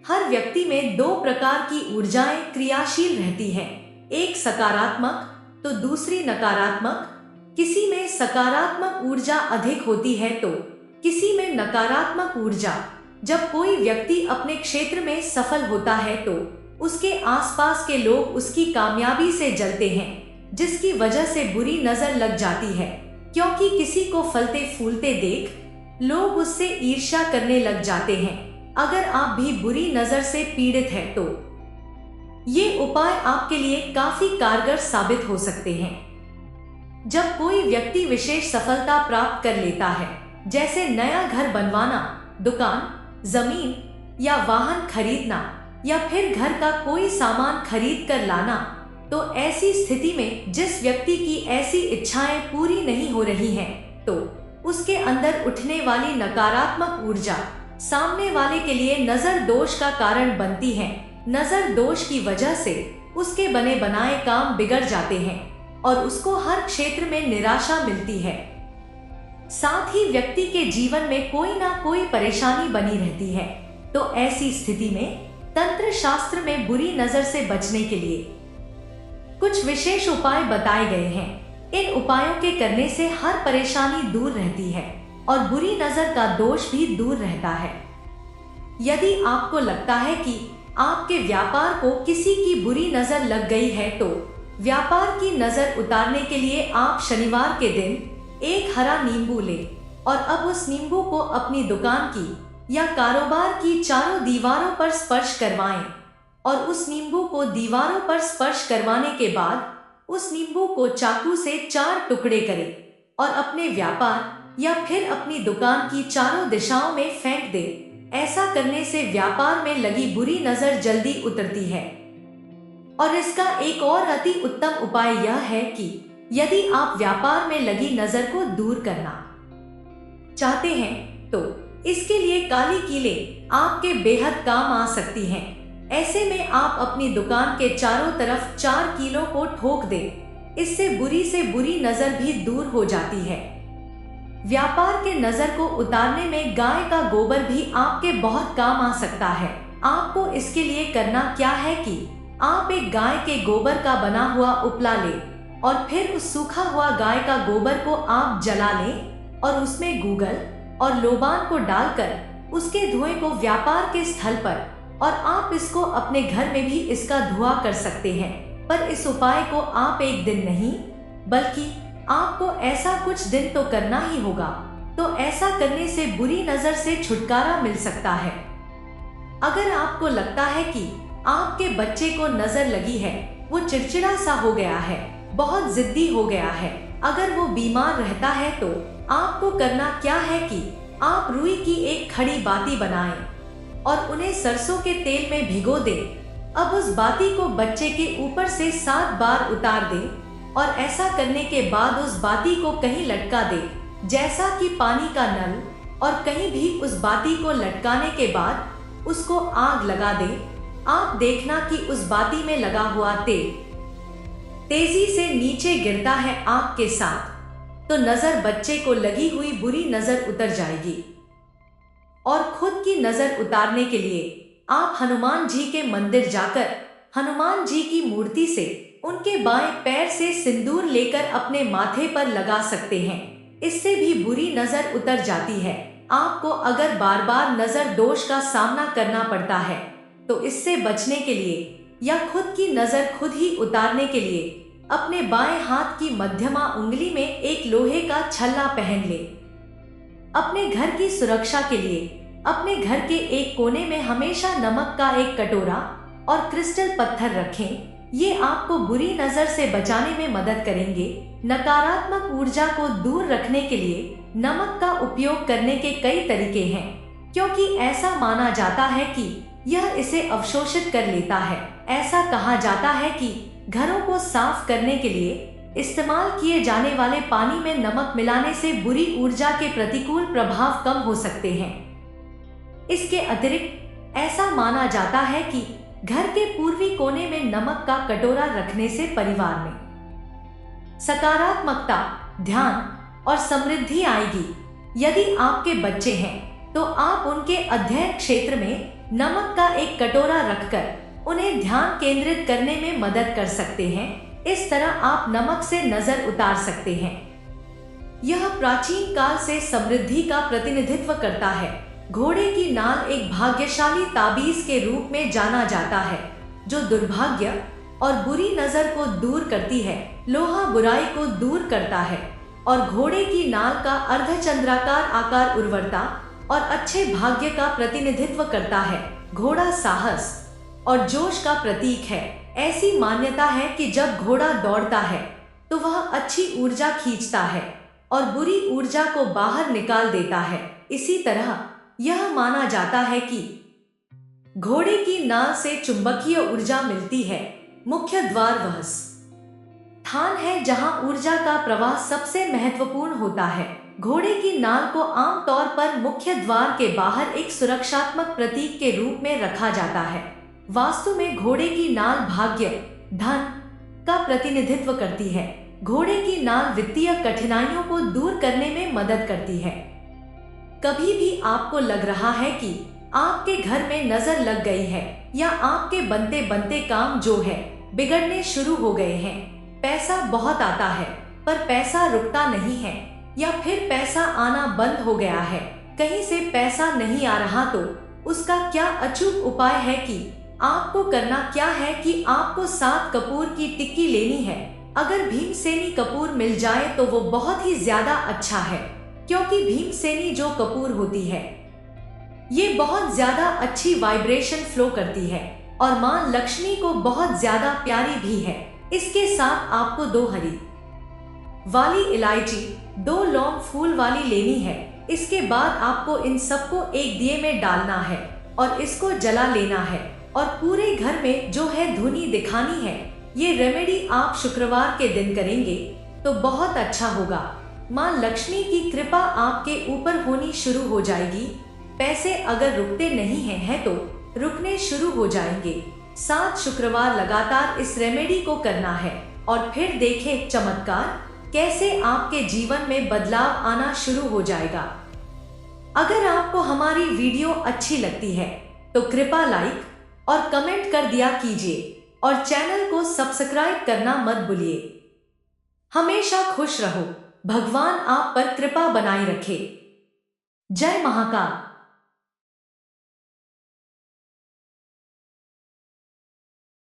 हर व्यक्ति में दो प्रकार की ऊर्जाएं क्रियाशील रहती हैं, एक सकारात्मक तो दूसरी नकारात्मक। किसी में सकारात्मक ऊर्जा अधिक होती है तो किसी में नकारात्मक ऊर्जा। जब कोई व्यक्ति अपने क्षेत्र में सफल होता है तो उसके आसपास के लोग उसकी कामयाबी से जलते हैं, जिसकी वजह से बुरी नजर लग जाती है, क्योंकि किसी को फलते फूलते देख लोग उससे ईर्ष्या करने लग जाते हैं। अगर आप भी बुरी नजर से पीड़ित हैं तो ये उपाय आपके लिए काफी कारगर साबित हो सकते हैं। जब कोई व्यक्ति विशेष सफलता प्राप्त कर लेता है, जैसे नया घर बनवाना, दुकान, जमीन या वाहन खरीदना या फिर घर का कोई सामान खरीद कर लाना, तो ऐसी स्थिति में जिस व्यक्ति की ऐसी इच्छाएं पूरी नहीं हो रही हैं, तो उसके अंदर उठने वाली नकारात्मक ऊर्जा सामने वाले के लिए नजर दोष का कारण बनती है। नजर दोष की वजह से उसके बने बनाए काम बिगड़ जाते हैं और उसको हर क्षेत्र में निराशा मिलती है। साथ ही व्यक्ति के जीवन में कोई ना कोई परेशानी बनी रहती है। तो ऐसी स्थिति में तंत्र शास्त्र में बुरी नजर से बचने के लिए कुछ विशेष उपाय बताए गए हैं। इन उपायों के करने से हर परेशानी दूर रहती है और बुरी नजर का दोष भी दूर रहता है। यदि आपको लगता है कि आपके व्यापार को किसी की बुरी नजर लग गई है, तो व्यापार की नजर उतारने के लिए आप शनिवार के दिन एक हरा नींबू लें और अब उस नींबू को अपनी दुकान की या कारोबार की चारों दीवारों पर स्पर्श करवाएं और उस नींबू को दीवारों पर स्पर्श करवाने के बाद उस नींबू को चाकू से 4 टुकड़े करें और अपने व्यापार या फिर अपनी दुकान की चारों दिशाओं में फेंक दें। ऐसा करने से व्यापार में लगी बुरी नजर जल्दी उतरती है। और इसका एक और अति उत्तम उपाय यह है कि यदि आप व्यापार में लगी नजर को दूर करना चाहते हैं, तो इसके लिए काली कीलें आपके बेहद काम आ सकती हैं। ऐसे में आप अपनी दुकान के चारों तरफ 4 कीलों को ठोक दें। इससे बुरी से बुरी नजर भी दूर हो जाती है। व्यापार के नजर को उतारने में गाय का गोबर भी आपके बहुत काम आ सकता है। आपको इसके लिए करना क्या है कि आप एक गाय के गोबर का बना हुआ उपला लें और फिर उस सूखा हुआ गाय का गोबर को आप जला लें और उसमें गूगल और लोबान को डालकर उसके धुएं को व्यापार के स्थल पर, और आप इसको अपने घर में भी इसका धुआं कर सकते हैं। पर इस उपाय को आप एक दिन नहीं बल्कि आपको ऐसा कुछ दिन तो करना ही होगा। तो ऐसा करने से बुरी नजर से छुटकारा मिल सकता है। अगर आपको लगता है कि आपके बच्चे को नजर लगी है, वो चिड़चिड़ा सा हो गया है, बहुत जिद्दी हो गया है, अगर वो बीमार रहता है, तो आपको करना क्या है कि आप रुई की एक खड़ी बाती बनाएं और उन्हें सरसों के तेल में भिगो दें। अब उस बाती को बच्चे के ऊपर से 7 बार उतार दें और ऐसा करने के बाद उस बाती को कहीं लटका दें, जैसा कि पानी का नल, और कहीं भी उस बाती को लटकाने के बाद उसको आग लगा दें। आप देखना कि उस बाती में लगा हुआ तेल तेजी से नीचे गिरता है आग के साथ, तो नजर बच्चे को लगी हुई बुरी नजर उतर जाएगी। और खुद की नजर उतारने के लिए आप हनुमान जी के मंदिर जाकर हनुमान जी की मूर्ति से उनके बाएं पैर से सिंदूर लेकर अपने माथे पर लगा सकते हैं। इससे भी बुरी नजर उतर जाती है। आपको अगर बार बार नजर दोष का सामना करना पड़ता है, तो इससे बचने के लिए या खुद की नजर खुद ही उतारने के लिए अपने बाएं हाथ की मध्यमा उंगली में एक लोहे का छल्ला पहन ले। अपने घर की सुरक्षा के लिए अपने घर के एक कोने में हमेशा नमक का एक कटोरा और क्रिस्टल पत्थर रखें। ये आपको बुरी नजर से बचाने में मदद करेंगे। नकारात्मक ऊर्जा को दूर रखने के लिए नमक का उपयोग करने के कई तरीके हैं, क्योंकि ऐसा माना जाता है कि यह इसे अवशोषित कर लेता है। ऐसा कहा जाता है कि घरों को साफ करने के लिए इस्तेमाल किए जाने वाले पानी में नमक मिलाने से बुरी ऊर्जा के प्रतिकूल प्रभाव कम हो सकते हैं। इसके अतिरिक्त ऐसा माना जाता है कि घर के पूर्वी कोने में नमक का कटोरा रखने से परिवार में सकारात्मकता, ध्यान और समृद्धि आएगी। यदि आपके बच्चे हैं तो आप उनके अध्ययन क्षेत्र में नमक का एक कटोरा रखकर उन्हें ध्यान केंद्रित करने में मदद कर सकते हैं। इस तरह आप नमक से नजर उतार सकते हैं। यह प्राचीन काल से समृद्धि का प्रतिनिधित्व करता है। घोड़े की नाल एक भाग्यशाली ताबीज के रूप में जाना जाता है, जो दुर्भाग्य और बुरी नजर को दूर करती है। लोहा बुराई को दूर करता है और घोड़े की नाल का अर्धचंद्राकार आकार उर्वरता और अच्छे भाग्य का प्रतिनिधित्व करता है। घोड़ा साहस और जोश का प्रतीक है। ऐसी मान्यता है कि जब घोड़ा दौड़ता है तो वह अच्छी ऊर्जा खींचता है और बुरी ऊर्जा को बाहर निकाल देता है। इसी तरह यह माना जाता है कि घोड़े की नाल से चुंबकीय ऊर्जा मिलती है। मुख्य द्वार वह स्थान है जहां ऊर्जा का प्रवाह सबसे महत्वपूर्ण होता है। घोड़े की नाल को आमतौर पर मुख्य द्वार के बाहर एक सुरक्षात्मक प्रतीक के रूप में रखा जाता है। वास्तु में घोड़े की नाल भाग्य, धन का प्रतिनिधित्व करती है। घोड़े की नाल वित्तीय कठिनाइयों को दूर करने में मदद करती है। कभी भी आपको लग रहा है कि आपके घर में नजर लग गई है या आपके बनते बनते काम जो है बिगड़ने शुरू हो गए हैं। पैसा बहुत आता है पर पैसा रुकता नहीं है, या फिर पैसा आना बंद हो गया है, कहीं से पैसा नहीं आ रहा, तो उसका क्या अचूक उपाय है कि आपको करना क्या है कि आपको 7 कपूर की टिक्की लेनी है। अगर भीमसेनी कपूर मिल जाए तो वो बहुत ही ज्यादा अच्छा है, क्योंकि भीमसेनी जो कपूर होती है ये बहुत ज्यादा अच्छी वाइब्रेशन फ्लो करती है और मां लक्ष्मी को बहुत ज्यादा प्यारी भी है। इसके साथ आपको 2 हरी वाली इलायची, 2 लौंग फूल वाली लेनी है। इसके बाद आपको इन सबको एक दिए में डालना है और इसको जला लेना है और पूरे घर में जो है धुनी दिखानी है। ये रेमेडी आप शुक्रवार के दिन करेंगे तो बहुत अच्छा होगा। मां लक्ष्मी की कृपा आपके ऊपर होनी शुरू हो जाएगी। पैसे अगर रुकते नहीं हैं तो रुकने शुरू हो जाएंगे। 7 शुक्रवार लगातार इस रेमेडी को करना है और फिर देखें चमत्कार कैसे आपके जीवन में बदलाव आना शुरू हो जाएगा। अगर आपको हमारी वीडियो अच्छी लगती है तो कृपया लाइक और कमेंट कर दिया कीजिए और चैनल को सब्सक्राइब करना मत भूलिए। हमेशा खुश रहो। भगवान आप पर कृपा बनाए रखे। जय महाकाल।